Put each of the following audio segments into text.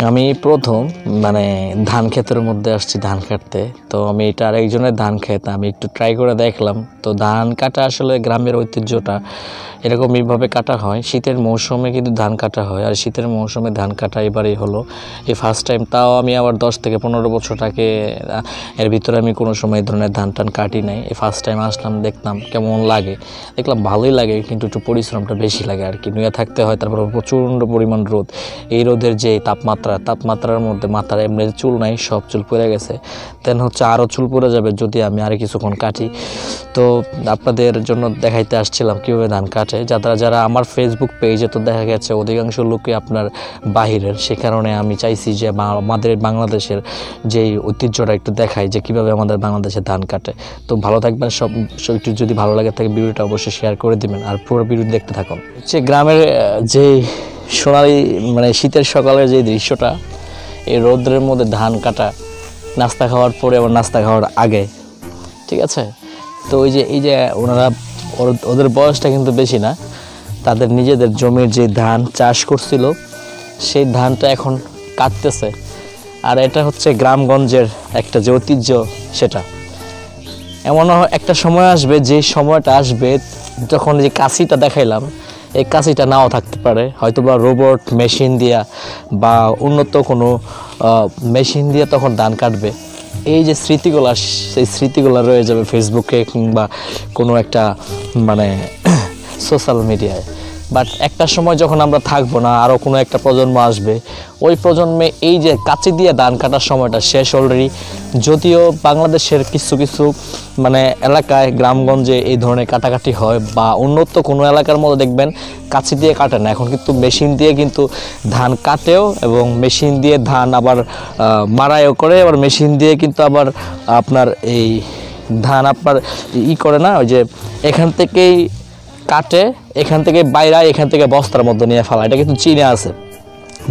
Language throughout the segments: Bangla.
আমি প্রথম মানে ধান ক্ষেতের মধ্যে আসছি ধান কাটতে। তো আমি এটা আরেকজনের ধান ক্ষেত, আমি একটু ট্রাই করে দেখলাম। তো ধান কাটা আসলে গ্রামের ঐতিহ্যটা এরকম এইভাবে কাটা হয়। শীতের মৌসুমে কিন্তু ধান কাটা হয়, আর শীতের মৌসুমে ধান কাটা এবারই হলো এই ফার্স্ট টাইম। তাও আমি আবার 10 থেকে 15 বছরটাকে এর ভিতরে আমি কোনো সময় এই ধরনের ধান টান কাটি নাই। এই ফার্স্ট টাইম আসলাম, দেখলাম কেমন লাগে। দেখলাম ভালোই লাগে, কিন্তু একটু পরিশ্রমটা বেশি লাগে আর কি। নুয়ে থাকতে হয়, তারপর প্রচণ্ড পরিমাণ রোদ। এই রোদের যে তাপমাত্রার মধ্যে মাথার এমনি চুল নাই, সব চুল পড়ে গেছে। দেন হচ্ছে আরও চুল পড়ে যাবে যদি আমি আরও কিছুক্ষণ কাটি। তো আপনাদের জন্য দেখাইতে আসছিলাম কীভাবে ধান কাটে। যারা আমার ফেসবুক পেজে তো দেখা গেছে অধিকাংশ লোকই আপনার বাহিরের, সে কারণে আমি চাইছি যে আমাদের বাংলাদেশের যেই ঐতিহ্যটা একটু দেখাই, যে কীভাবে আমাদের বাংলাদেশে ধান কাটে। তো ভালো থাকবেন সব। একটু যদি ভালো লাগে থাকে ভিডিওটা অবশ্যই শেয়ার করে দিবেন, আর পুরো ভিডিও দেখতে থাকুন। যে গ্রামের যে সোনালি মানে শীতের সকালের যে দৃশ্যটা, এই রৌদ্রের মধ্যে ধান কাটা, নাস্তা খাওয়ার পরে আবার নাস্তা খাওয়ার আগে, ঠিক আছে। তো এই যে ওনারা ওদের বয়সটা কিন্তু বেশি না, তাদের নিজেদের জমির যে ধান চাষ করছিল সেই ধানটা এখন কাটতেছে। আর এটা হচ্ছে গ্রামগঞ্জের একটা যে ঐতিহ্য, সেটা এমন একটা সময় আসবে, যে সময়টা আসবে যখন যে কাশিটা দেখাইলাম, এই কাশিটা নাও থাকতে পারে, হয়তো বা রোবট মেশিন দিয়া বা উন্নত কোনো মেশিন দিয়ে তখন ধান কাটবে। এই যে স্মৃতিগুলো, সেই স্মৃতিগুলো রয়ে যাবে ফেসবুকে কিংবা কোনো একটা মানে সোশ্যাল মিডিয়ায়। বাট একটা সময় যখন আমরা থাকবো না, আরও কোনো একটা প্রজন্ম আসবে, ওই প্রজন্মে এই যে কাঁচি দিয়ে ধান কাটার সময়টা শেষ অলরেডি। যদিও বাংলাদেশের কিছু কিছু মানে এলাকায় গ্রামগঞ্জে এই ধরনের কাটাকাটি হয়, বা উন্নত কোনো এলাকার মধ্যে দেখবেন কাঁচি দিয়ে কাটে না, এখন কিন্তু মেশিন দিয়ে কিন্তু ধান কাটেও, এবং মেশিন দিয়ে ধান আবার মাড়াইও করে, আবার মেশিন দিয়ে কিন্তু আবার আপনার এই ধান আপনার করে না, ওই যে এখান থেকেই কাটে, এখান থেকে বাইরে, এখান থেকে বস্তার মধ্যে নিয়ে ফেলা। এটা কিন্তু চীনে আছে,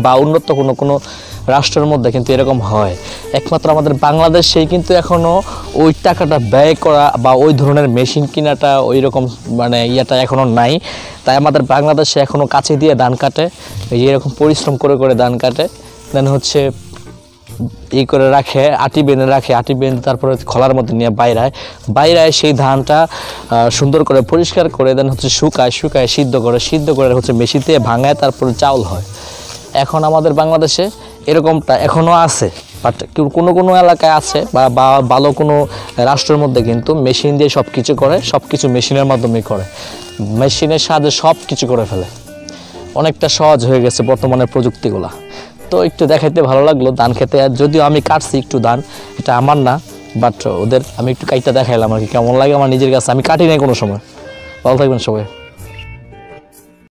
বা উন্নত কোনো রাষ্ট্রের মধ্যে কিন্তু এরকম হয়। একমাত্র আমাদের বাংলাদেশেই কিন্তু এখনও ওই টাকাটা ব্যয় করা বা ওই ধরনের মেশিন কেনাটা ওই রকম মানে ইয়েটা এখনও নাই। তাই আমাদের বাংলাদেশে এখনও কাছে দিয়ে ধান কাটে, এই এরকম পরিশ্রম করে ধান কাটে। দেন হচ্ছে করে রাখে, আটি বেঁধে রাখে, আটি বেঁধে তারপরে খলার মধ্যে নিয়ে বাইরায় সেই ধানটা সুন্দর করে পরিষ্কার করে দেন হচ্ছে শুকায় সিদ্ধ করে হচ্ছে মেশিতে ভাঙায়, তারপরে চাউল হয়। এখন আমাদের বাংলাদেশে এরকমটা এখনও আছে, বাট কোনো এলাকায় আছে বা ভালো কোনো রাষ্ট্রের মধ্যে কিন্তু মেশিন দিয়ে সব কিছু করে, সব কিছু মেশিনের মাধ্যমে করে, মেশিনের সাহায্যে সব কিছু করে ফেলে। অনেকটা সহজ হয়ে গেছে বর্তমানে প্রযুক্তিগুলা। তো একটু দেখাইতে ভালো লাগলো ধান খেতে। আর যদিও আমি কাটছি একটু ধান, এটা আমার না, বাট ওদের আমি একটু কাইটা দেখাইলাম আর কি, কেমন লাগে আমার নিজের কাছে। আমি কাটি নাই কোনো সময়। ভালো থাকবেন সবাই।